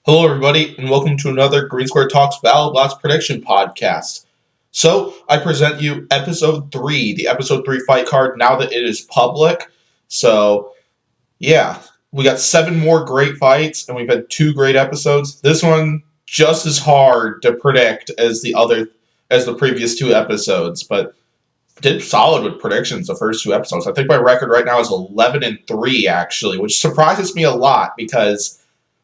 Hello, everybody, and welcome to another Green Square Talks Battlebots prediction podcast. So, I present you Episode 3, the Episode 3 fight card, now that it is public. So, yeah, we got 7 more great fights, and we've had 2 great episodes. This one, just as hard to predict as the previous 2 episodes, but did solid with predictions the first 2 episodes. I think my record right now is 11-3, actually, which surprises me a lot, because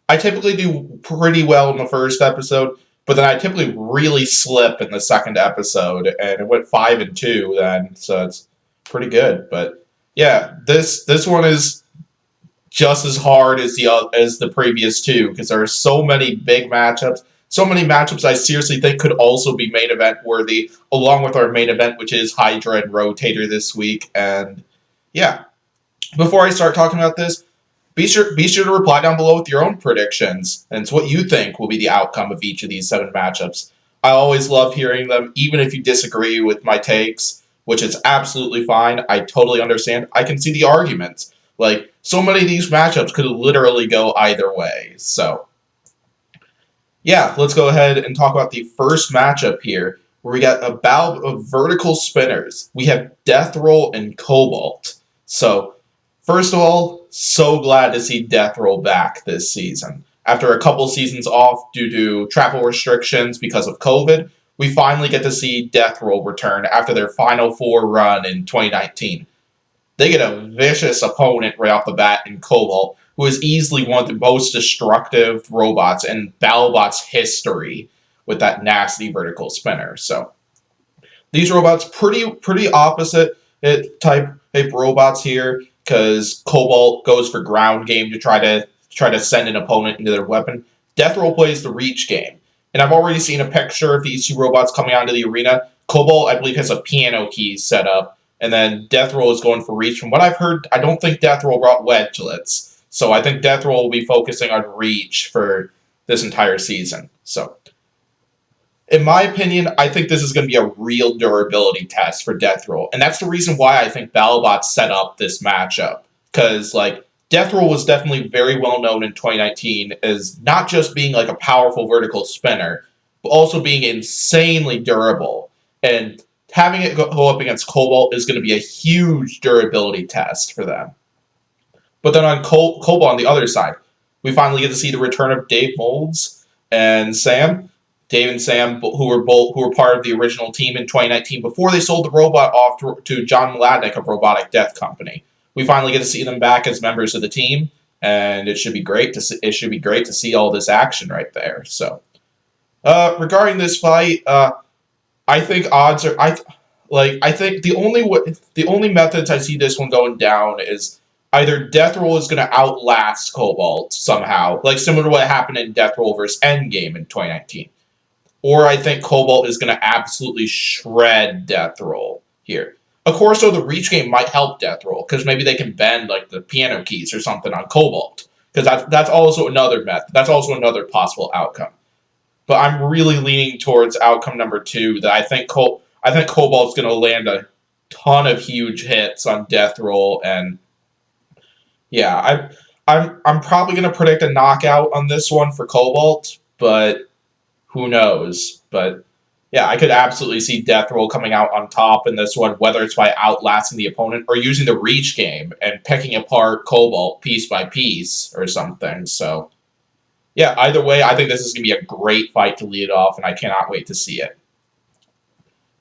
I typically do pretty well in the first episode, but then I typically really slip in the second episode, and it went 5-2 then, so it's pretty good. But yeah, this one is just as hard as the previous 2, because there are so many big matchups, so many matchups I seriously think could also be main event worthy, along with our main event, which is Hydra and Rotator this week. And yeah, before I start talking about this, be sure to reply down below with your own predictions and what you think will be the outcome of each of these 7 matchups. I always love hearing them, even if you disagree with my takes, which is absolutely fine. I totally understand. I can see the arguments. Like, so many of these matchups could literally go either way. So, yeah, let's go ahead and talk about the first matchup here, where we got a battle of vertical spinners. We have Death Roll and Cobalt. So, first of all, so glad to see Death Roll back this season. After a couple seasons off due to travel restrictions because of COVID, we finally get to see Death Roll return after their Final Four run in 2019. They get a vicious opponent right off the bat in Cobalt, who is easily one of the most destructive robots in Battlebots history with that nasty vertical spinner. So these robots pretty opposite type robots here, because Cobalt goes for ground game to try to send an opponent into their weapon. Death Roll plays the reach game. And I've already seen a picture of these 2 robots coming onto the arena. Cobalt, I believe, has a piano key set up, and then Death Roll is going for reach. From what I've heard, I don't think Death Roll brought wedgelets. So I think Death Roll will be focusing on reach for this entire season. So, in my opinion, I think this is going to be a real durability test for Death Roll. And that's the reason why I think Battlebots set up this matchup. Because, Death Roll was definitely very well known in 2019 as not just being, a powerful vertical spinner, but also being insanely durable. And having it go up against Cobalt is going to be a huge durability test for them. But then on Cobalt on the other side, we finally get to see the return of Dave Molds and Sam. Dave and Sam, who were part of the original team in 2019 before they sold the robot off to John Mladnick of Robotic Death Company. We finally get to see them back as members of the team, and it should be great to see all this action right there. So, regarding this fight, I think odds are I think the only methods I see this one going down is either Death Roll is going to outlast Cobalt somehow, similar to what happened in Death Roll vs. Endgame in 2019. Or I think Cobalt is going to absolutely shred Death Roll here. Of course, though, the reach game might help Death Roll, because maybe they can bend, the piano keys or something on Cobalt. Because that's also another method. That's also another possible outcome. But I'm really leaning towards outcome number 2, that I think Cobalt's going to land a ton of huge hits on Death Roll, and yeah, I'm probably going to predict a knockout on this one for Cobalt, but who knows? But yeah, I could absolutely see Death Roll coming out on top in this one, whether it's by outlasting the opponent or using the reach game and picking apart Cobalt piece by piece or something. So yeah, either way, I think this is going to be a great fight to lead off, and I cannot wait to see it.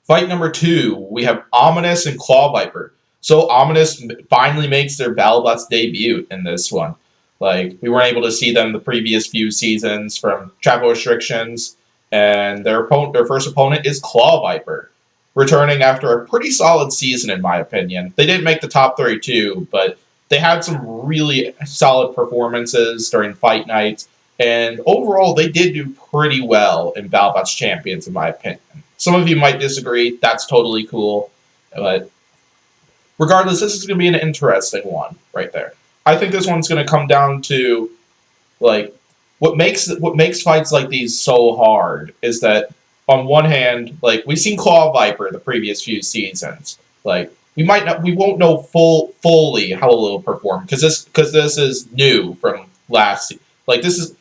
Fight number 2, we have Ominous and Claw Viper. So Ominous finally makes their Battlebots debut in this one. We weren't able to see them the previous few seasons from travel restrictions, and their first opponent is Claw Viper, returning after a pretty solid season, in my opinion. They didn't make the top 32, but they had some really solid performances during fight nights, and overall, they did do pretty well in Battlebots Champions, in my opinion. Some of you might disagree. That's totally cool. But regardless, this is going to be an interesting one right there. I think this one's going to come down to, what makes fights like these so hard is that, on one hand, we've seen Claw Viper the previous few seasons. We won't know fully how it will perform, because this is new from last season.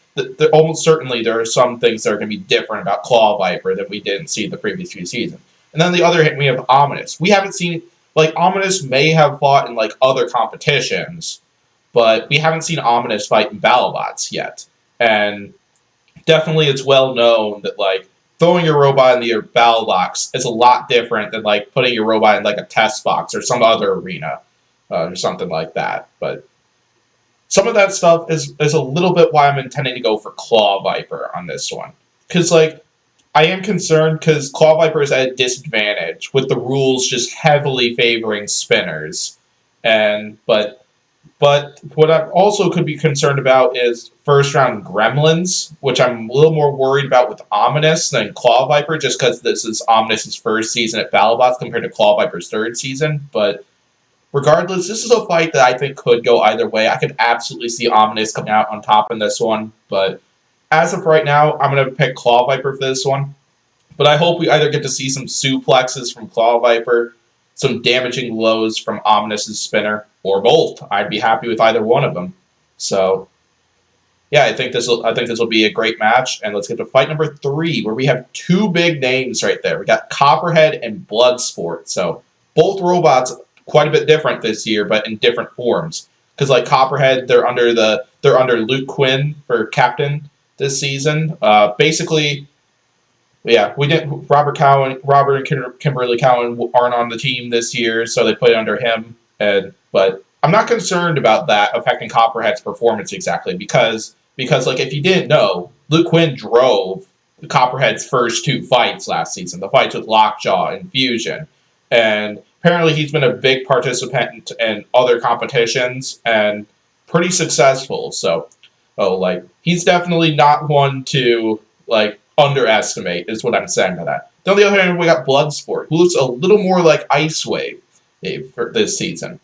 almost certainly there are some things that are going to be different about Claw Viper that we didn't see in the previous few seasons. And then on the other hand, we have Ominous. We haven't seen, like, Ominous may have fought in, like, other competitions, but we haven't seen Ominous fight in Battlebots yet. And definitely it's well known that, like, throwing your robot in the battle box is a lot different than, like, putting your robot in, like, a test box or some other arena or something like that. But some of that stuff is a little bit why I'm intending to go for Claw Viper on this one. Because, like, I am concerned because Claw Viper is at a disadvantage with the rules just heavily favoring spinners. But what I also could be concerned about is first round Gremlins, which I'm a little more worried about with Ominous than Claw Viper, just because this is Ominous's first season at BattleBots compared to Claw Viper's third season. But regardless, this is a fight that I think could go either way. I could absolutely see Ominous coming out on top in this one, but as of right now, I'm going to pick Claw Viper for this one. But I hope we either get to see some suplexes from Claw Viper, some damaging blows from Ominous's spinner, or both. I'd be happy with either one of them. So, yeah, I think this will be a great match. And let's get to fight number 3, where we have 2 big names right there. We got Copperhead and Bloodsport. So both robots quite a bit different this year, but in different forms. Because like Copperhead, they're under Luke Quinn for captain this season. Basically, yeah, we didn't. Robert and Kimberly Cowan aren't on the team this year, so they put it under him. But I'm not concerned about that affecting Copperhead's performance exactly because like if you didn't know, Luke Quinn drove Copperhead's first 2 fights last season, the fights with Lockjaw and Fusion, and apparently he's been a big participant in other competitions and pretty successful. So, he's definitely not one to underestimate is what I'm saying by that. Then on the other hand, we got Bloodsport, who looks a little more like Ice Wave for this season.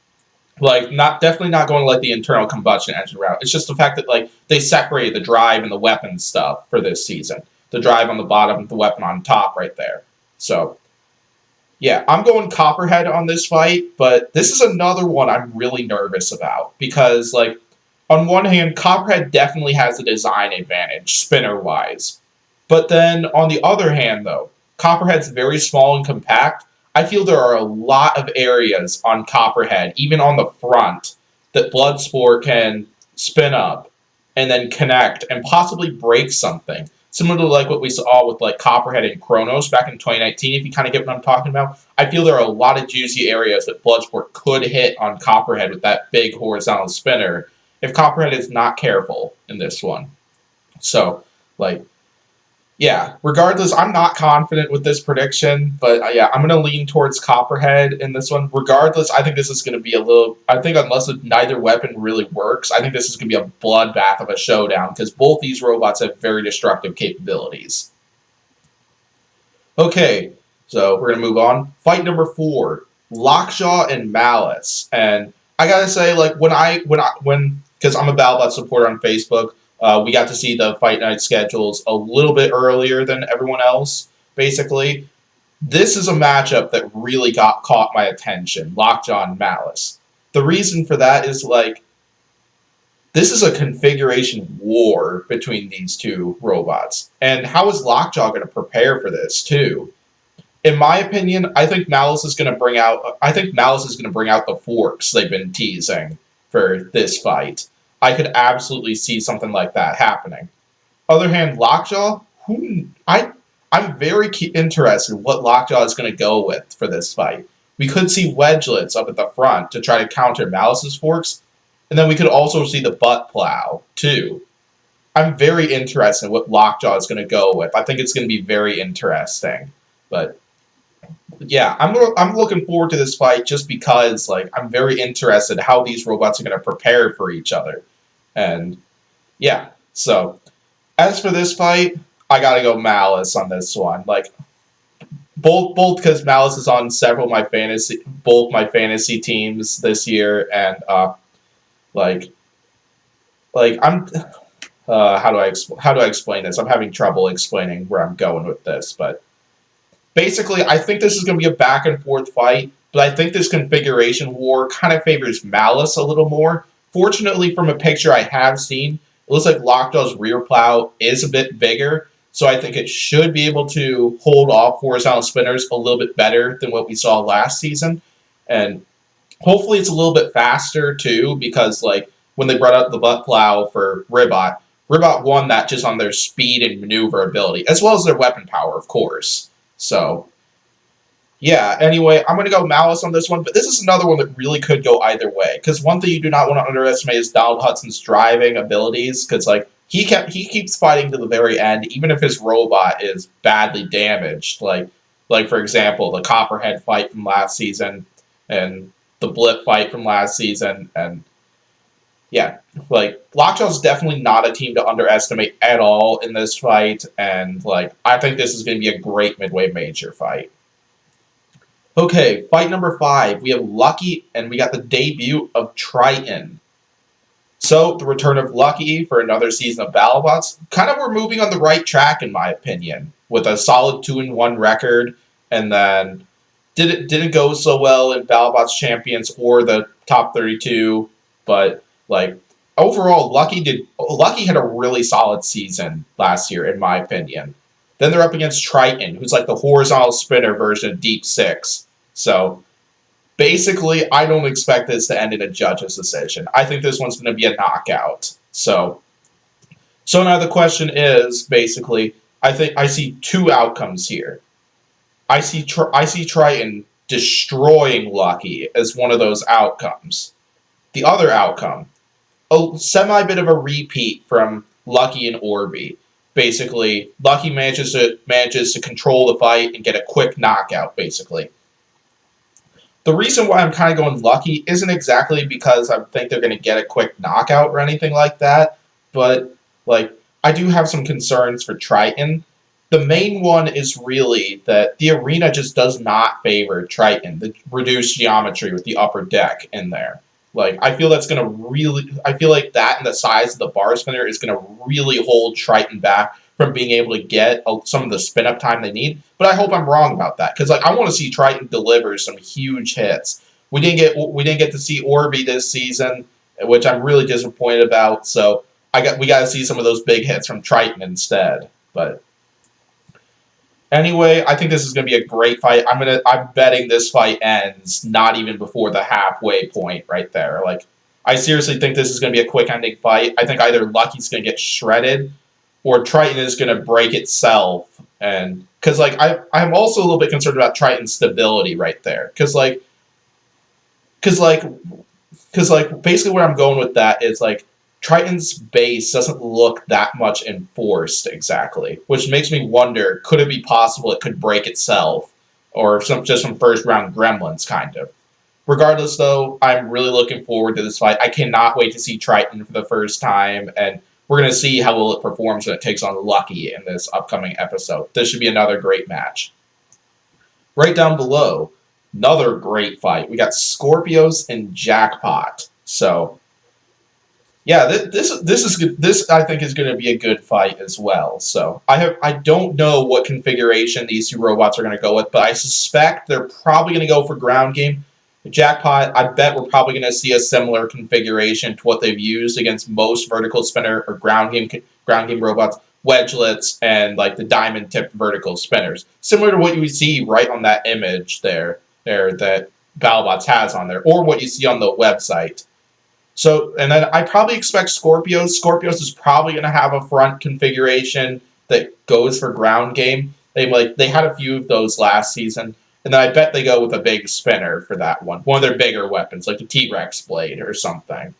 Definitely not going like the internal combustion engine route. It's just the fact that they separated the drive and the weapon stuff for this season. The drive on the bottom, the weapon on top, right there. So, yeah, I'm going Copperhead on this fight, but this is another one I'm really nervous about because, on one hand, Copperhead definitely has a design advantage, spinner-wise. But then, on the other hand, though, Copperhead's very small and compact. I feel there are a lot of areas on Copperhead, even on the front, that Bloodsport can spin up and then connect and possibly break something. Similar to what we saw with Copperhead and Kronos back in 2019, if you kind of get what I'm talking about. I feel there are a lot of juicy areas that Bloodsport could hit on Copperhead with that big horizontal spinner if Copperhead is not careful in this one. So, yeah, regardless, I'm not confident with this prediction, but yeah, I'm going to lean towards Copperhead in this one. Regardless, I think this is going to be unless neither weapon really works, I think this is going to be a bloodbath of a showdown, because both these robots have very destructive capabilities. Okay, so we're going to move on. Fight number 4, Lockjaw and Malice. And I got to say, because I'm a BattleBots supporter on Facebook, we got to see the fight night schedules a little bit earlier than everyone else, basically. This is a matchup that really caught my attention, Lockjaw and Malice. The reason for that is, this is a configuration war between these 2 robots. And how is Lockjaw going to prepare for this, too? In my opinion, I think Malice is going to bring out the forks they've been teasing for this fight. I could absolutely see something like that happening. Other hand, Lockjaw, I'm very interested in what Lockjaw is going to go with for this fight. We could see wedgelets up at the front to try to counter Malice's forks, and then we could also see the butt plow, too. I'm very interested in what Lockjaw is going to go with. I think it's going to be very interesting. But yeah, I'm looking forward to this fight just because I'm very interested in how these robots are going to prepare for each other. And yeah, so as for this fight, I gotta go Malice on this one. Both because Malice is on both my fantasy teams this year, and I'm how do I explain this? I'm having trouble explaining where I'm going with this, but basically, I think this is going to be a back and forth fight, but I think this configuration war kind of favors Malice a little more. Fortunately, from a picture I have seen, looks like Lockjaw's rear plow is a bit bigger, so I think it should be able to hold off horizontal spinners a little bit better than what we saw last season. And hopefully it's a little bit faster too, because like when they brought up the butt plow for Ribot won that just on their speed and maneuverability, as well as their weapon power, of course. So yeah, anyway, I'm going to go Malice on this one, but this is another one that really could go either way, because one thing you do not want to underestimate is Donald Hudson's driving abilities, because like he keeps fighting to the very end, even if his robot is badly damaged. Like for example, the Copperhead fight from last season, and the Blip fight from last season, and yeah, like Lockjaw's definitely not a team to underestimate at all in this fight, and like I think this is going to be a great midway major fight. Okay, fight number 5. We have Lucky, and we got the debut of Triton. So, the return of Lucky for another season of Battlebots. Kind of we're moving on the right track, in my opinion, with a solid 2-1 record, and then didn't go so well in Battlebots Champions or the Top 32, but like overall, Lucky had a really solid season last year, in my opinion. Then they're up against Triton, who's like the horizontal spinner version of Deep Six. So basically, I don't expect this to end in a judge's decision. I think this one's going to be a knockout. So now the question is, basically, I see 2 outcomes here. I see Triton destroying Lucky as one of those outcomes. The other outcome, a semi-bit of a repeat from Lucky and Orby. Basically, Lucky manages to control the fight and get a quick knockout, basically. The reason why I'm kind of going Lucky isn't exactly because I think they're going to get a quick knockout or anything like that, but like I do have some concerns for Triton. The main one is really that the arena just does not favor Triton, the reduced geometry with the upper deck in there. Like, I feel like that and the size of the bar spinner is going to really hold Triton back from being able to get some of the spin-up time they need. But I hope I'm wrong about that, because like I want to see Triton deliver some huge hits. We didn't get to see Orby this season, which I'm really disappointed about. So we got to see some of those big hits from Triton instead. But anyway, I think this is going to be a great fight. I'm betting this fight ends not even before the halfway point right there. Like, I seriously think this is going to be a quick ending fight. I think either Lucky's going to get shredded or Triton is going to break itself. And because like I'm also a little bit concerned about Triton's stability right there. Because basically where I'm going with that is like Triton's base doesn't look that much enforced exactly, which makes me wonder, could it be possible it could break itself, or just some first round gremlins kind of. Regardless, though, I'm really looking forward to this fight. I cannot wait to see Triton for the first time, and we're going to see how well it performs when it takes on Lucky in this upcoming episode. This should be another great match. Right down below, another great fight. We got Scorpios and Jackpot. So yeah, this I think is going to be a good fight as well. So I don't know what configuration these 2 robots are going to go with, but I suspect they're probably going to go for ground game. Jackpot, I bet we're probably going to see a similar configuration to what they've used against most vertical spinner or ground game robots, wedgelets, and like the diamond tipped vertical spinners, similar to what you see right on that image there that Battlebots has on there, or what you see on the website. So, and then I probably expect Scorpios. Scorpios is probably going to have a front configuration that goes for ground game. They had a few of those last season, and then I bet they go with a big spinner for that one of their bigger weapons, like the T-Rex blade or something.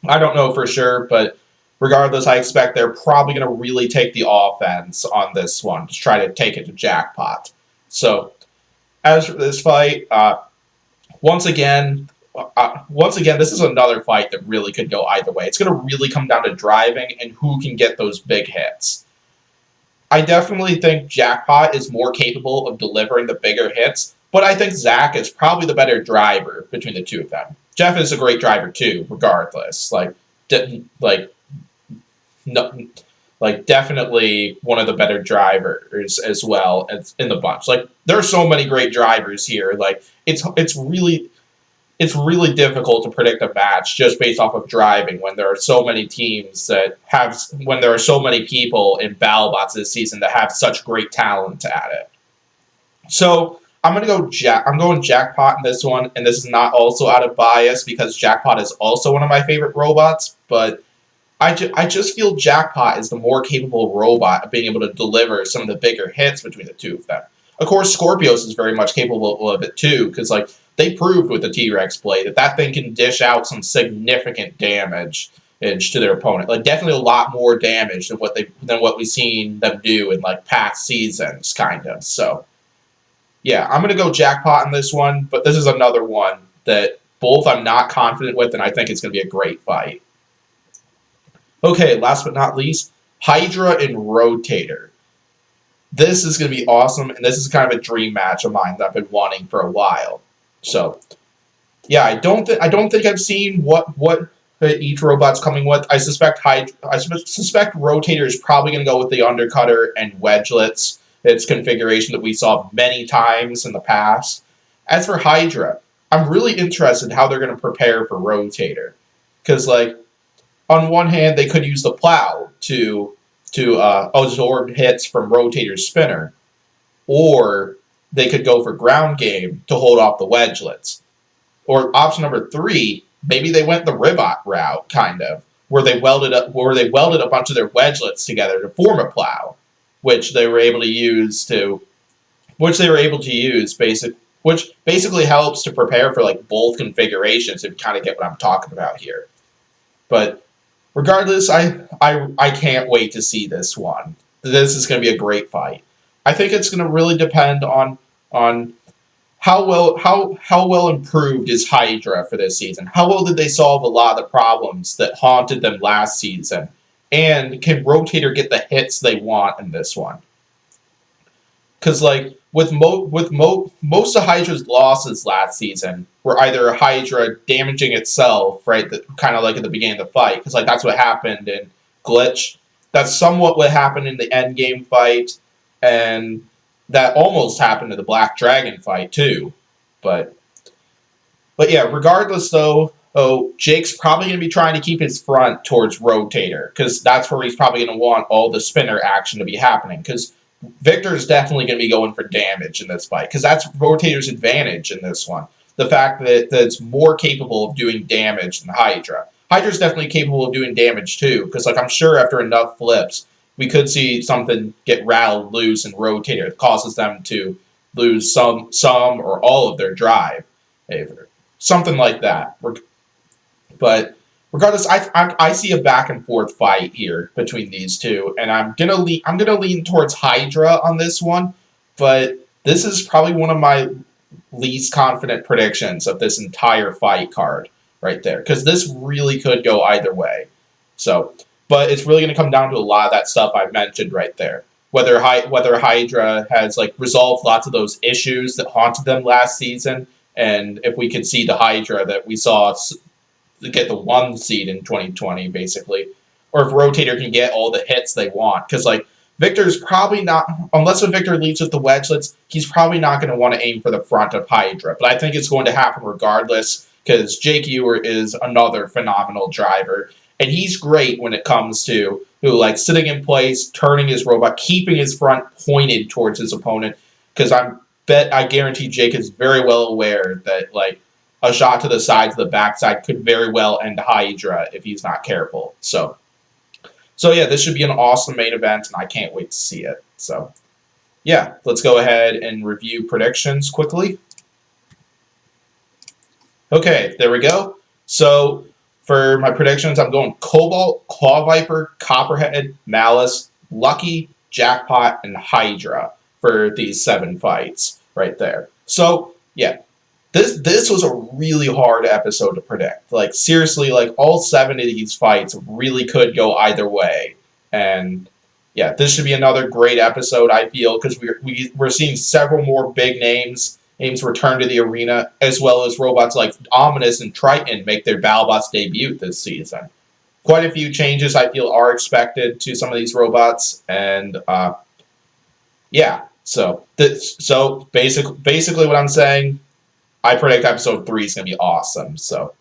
I don't know for sure, but regardless, I expect they're probably going to really take the offense on this one to try to take it to Jackpot. So, as for this fight, once again, this is another fight that really could go either way. It's going to really come down to driving and who can get those big hits. I definitely think Jackpot is more capable of delivering the bigger hits, but I think Zach is probably the better driver between the 2 of them. Jeff is a great driver too, regardless. Definitely one of the better drivers as well in the bunch. Like, there are so many great drivers here. Like, it's it's really difficult to predict a match just based off of driving when there are so many teams that have, when there are so many people in Battlebots this season that have such great talent at it. So I'm going Jackpot in this one, and this is not also out of bias because Jackpot is also one of my favorite robots, but I just feel Jackpot is the more capable robot of being able to deliver some of the bigger hits between the two of them. Of course, Scorpios is very much capable of it too, because like they proved with the T-Rex blade that thing can dish out some significant damage to their opponent. Like definitely a lot more damage than what we've seen them do in like past seasons, kind of. So yeah, I'm gonna go Jackpot in this one, but this is another one that both I'm not confident with, and I think it's gonna be a great fight. Okay, last but not least, Hydra and Rotator. This is going to be awesome, and this is kind of a dream match of mine that I've been wanting for a while. So, yeah, I don't think I've seen what each robot's coming with. I suspect Rotator is probably going to go with the Undercutter and Wedgelets. Its configuration that we saw many times in the past. As for Hydra, I'm really interested in how they're going to prepare for Rotator, because like, on one hand, they could use the plow to absorb hits from Rotator's spinner, or they could go for ground game to hold off the Wedgelets. Or option number 3, maybe they went the Ribot route, kind of, where they welded a bunch of their Wedgelets together to form a plow, which they were able to use which basically helps to prepare for like both configurations, if you kind of get what I'm talking about here. But regardless, I can't wait to see this one. This is going to be a great fight. I think it's going to really depend on how well improved is Hydra for this season. How well did they solve a lot of the problems that haunted them last season? And can Rotator get the hits they want in this one? Because like with most of Hydra's losses last season were either Hydra damaging itself, right, kind of like at the beginning of the fight, because like that's what happened in Glitch. That's somewhat what happened in the endgame fight, and that almost happened in the Black Dragon fight too. But yeah, regardless though, Jake's probably going to be trying to keep his front towards Rotator, because that's where he's probably going to want all the spinner action to be happening, because Victor's definitely going to be going for damage in this fight, because that's Rotator's advantage in this one. The fact that it's more capable of doing damage than Hydra. Hydra's definitely capable of doing damage too, because like I'm sure after enough flips, we could see something get rattled loose in Rotator that causes them to lose some or all of their drive. Something like that. But regardless, I see a back and forth fight here between these two, and I'm gonna lean towards Hydra on this one, but this is probably one of my least confident predictions of this entire fight card right there, because this really could go either way. So, but it's really gonna come down to a lot of that stuff I mentioned right there. Whether Hydra has like resolved lots of those issues that haunted them last season, and if we could see the Hydra that we saw get the 1 seed in 2020, basically, or if Rotator can get all the hits they want, because like Victor's probably not, unless Victor leads with the Wedgelets, he's probably not going to want to aim for the front of Hydra, but I think it's going to happen regardless, because Jake Ewer is another phenomenal driver, and he's great when it comes to like sitting in place, turning his robot, keeping his front pointed towards his opponent, because I guarantee Jake is very well aware that like a shot to the sides, the backside could very well end Hydra if he's not careful. So yeah, this should be an awesome main event, and I can't wait to see it. So yeah, let's go ahead and review predictions quickly. Okay, there we go. So for my predictions, I'm going Cobalt, Claw Viper, Copperhead, Malice, Lucky, Jackpot, and Hydra for these 7 fights right there. So yeah. This was a really hard episode to predict. Like, seriously, like, all 7 of these fights really could go either way. And, yeah, this should be another great episode, I feel, because we're seeing several more big names return to the arena, as well as robots like Ominous and Triton make their Battlebots debut this season. Quite a few changes, I feel, are expected to some of these robots, and, yeah. So basically what I'm saying, I predict episode 3 is going to be awesome. So,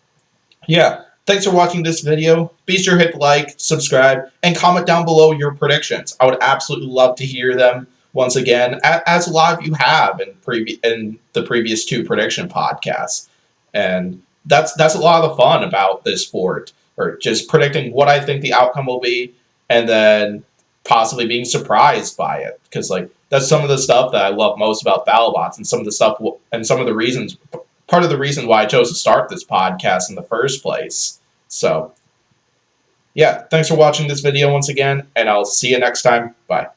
yeah. Thanks for watching this video. Be sure to hit like, subscribe, and comment down below your predictions. I would absolutely love to hear them once again, as a lot of you have in the previous 2 prediction podcasts. And that's a lot of the fun about this sport, or just predicting what I think the outcome will be, and then possibly being surprised by it. Because that's some of the stuff that I love most about BattleBots, and some of the reasons. Part of the reason why I chose to start this podcast in the first place. So, yeah, thanks for watching this video once again, and I'll see you next time. Bye.